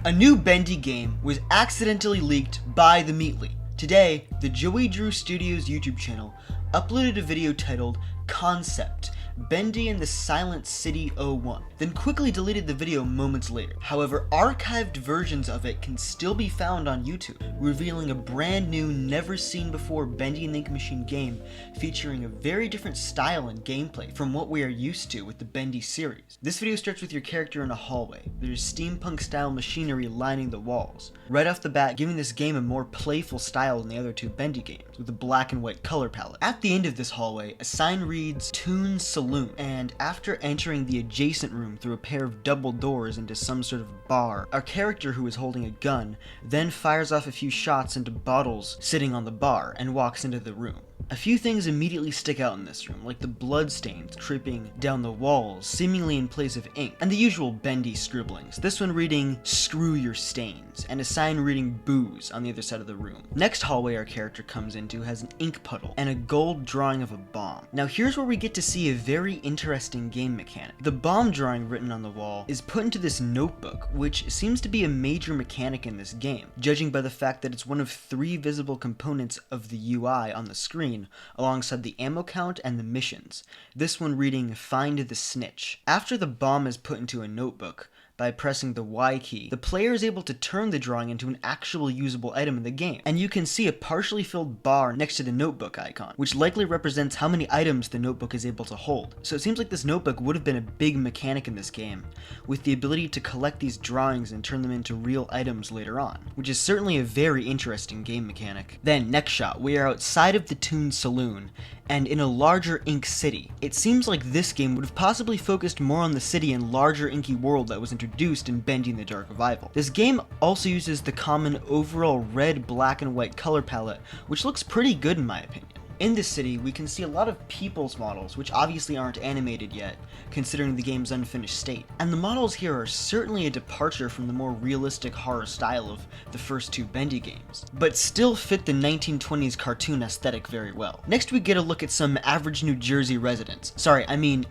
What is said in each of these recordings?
A new Bendy game was accidentally leaked by TheMeatly. Today, the JoeyDrewStudios YouTube channel uploaded a video titled Concept, Bendy and the Silent City 01, then quickly deleted the video moments later. However, archived versions of it can still be found on YouTube, revealing a brand new, never-seen-before Bendy and the Ink Machine game featuring a very different style and gameplay from what we are used to with the Bendy series. This video starts with your character in a hallway. There's steampunk-style machinery lining the walls, right off the bat giving this game a more playful style than the other two Bendy games, with a black and white color palette. At the end of this hallway, a sign reads Toon Saloon, and after entering the adjacent room through a pair of double doors into some sort of bar, our character, who is holding a gun, then fires off a few shots into bottles sitting on the bar and walks into the room. A few things immediately stick out in this room, like the bloodstains dripping down the walls, seemingly in place of ink, and the usual Bendy scribblings, this one reading, "Screw your stains," and a sign reading "Booze" on the other side of the room. Next hallway our character comes into has an ink puddle, and a gold drawing of a bomb. Now here's where we get to see a very interesting game mechanic. The bomb drawing written on the wall is put into this notebook, which seems to be a major mechanic in this game, judging by the fact that it's one of 3 visible components of the UI on the screen, alongside the ammo count and the missions, this one reading "Find the Snitch." After the bomb is put into a notebook, by pressing the Y key, the player is able to turn the drawing into an actual usable item in the game, and you can see a partially filled bar next to the notebook icon, which likely represents how many items the notebook is able to hold. So it seems like this notebook would have been a big mechanic in this game, with the ability to collect these drawings and turn them into real items later on, which is certainly a very interesting game mechanic. Then, next shot, we are outside of the Toon Saloon, and in a larger ink city. It seems like this game would have possibly focused more on the city and larger inky world that was introduced in Bendy and the Dark Revival. This game also uses the common overall red, black, and white color palette, which looks pretty good in my opinion. In this city, we can see a lot of people's models, which obviously aren't animated yet, considering the game's unfinished state. And the models here are certainly a departure from the more realistic horror style of the first 2 Bendy games, but still fit the 1920s cartoon aesthetic very well. Next we get a look at some average New Jersey residents,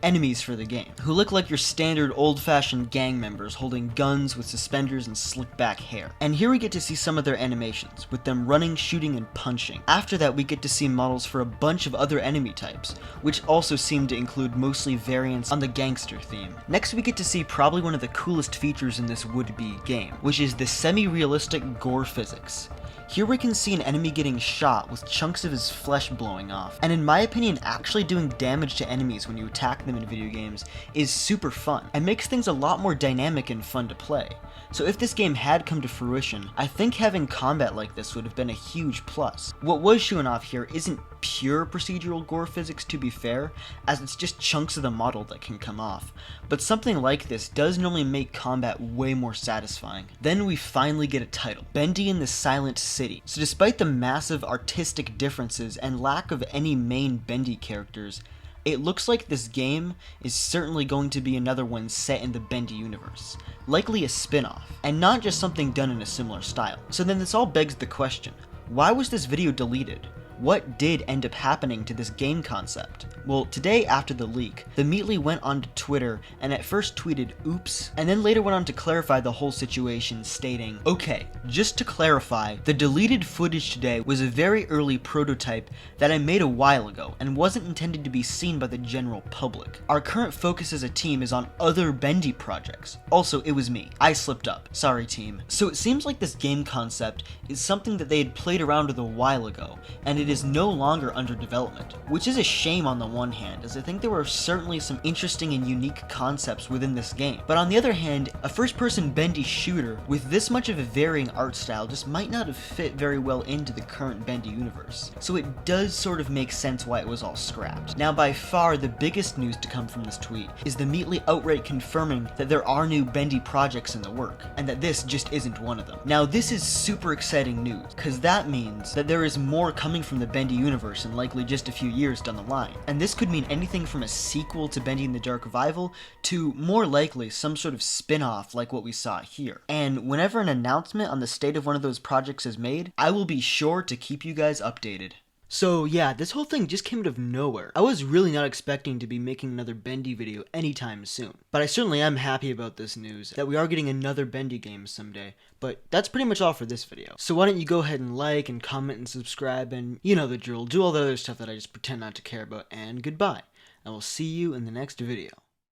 enemies for the game, who look like your standard old-fashioned gang members holding guns with suspenders and slick-back hair. And here we get to see some of their animations, with them running, shooting, and punching. After that we get to see models for a bunch of other enemy types, which also seem to include mostly variants on the gangster theme. Next we get to see probably one of the coolest features in this would-be game, which is the semi-realistic gore physics. Here we can see an enemy getting shot with chunks of his flesh blowing off, and in my opinion actually doing damage to enemies when you attack them in video games is super fun, and makes things a lot more dynamic and fun to play. So if this game had come to fruition, I think having combat like this would have been a huge plus. What was shown off here isn't pure procedural gore physics, to be fair, as it's just chunks of the model that can come off, but something like this does normally make combat way more satisfying. Then we finally get a title, Bendy and the Silent City. So despite the massive artistic differences and lack of any main Bendy characters, it looks like this game is certainly going to be another one set in the Bendy universe, likely a spin-off, and not just something done in a similar style. So then this all begs the question, why was this video deleted? What did end up happening to this game concept? Well, today after the leak, TheMeatly went onto Twitter and at first tweeted "oops," and then later went on to clarify the whole situation, stating, "Okay, just to clarify, the deleted footage today was a very early prototype that I made a while ago and wasn't intended to be seen by the general public. Our current focus as a team is on other Bendy projects. Also, it was me. I slipped up. Sorry, team." So it seems like this game concept is something that they had played around with a while ago, and it is no longer under development, which is a shame on the one hand, as I think there were certainly some interesting and unique concepts within this game. But on the other hand, a first-person Bendy shooter with this much of a varying art style just might not have fit very well into the current Bendy universe. So it does sort of make sense why it was all scrapped. Now by far the biggest news to come from this tweet is TheMeatly outright confirming that there are new Bendy projects in the work, and that this just isn't one of them. Now this is super exciting news, because that means that there is more coming from the Bendy universe in likely just a few years down the line. And this could mean anything from a sequel to Bendy and the Dark Revival to, more likely, some sort of spin-off like what we saw here. And whenever an announcement on the state of one of those projects is made, I will be sure to keep you guys updated. So yeah, this whole thing just came out of nowhere. I was really not expecting to be making another Bendy video anytime soon. But I certainly am happy about this news, that we are getting another Bendy game someday. But that's pretty much all for this video. So why don't you go ahead and like and comment and subscribe and you know the drill, do all the other stuff that I just pretend not to care about, and goodbye. And we'll see you in the next video.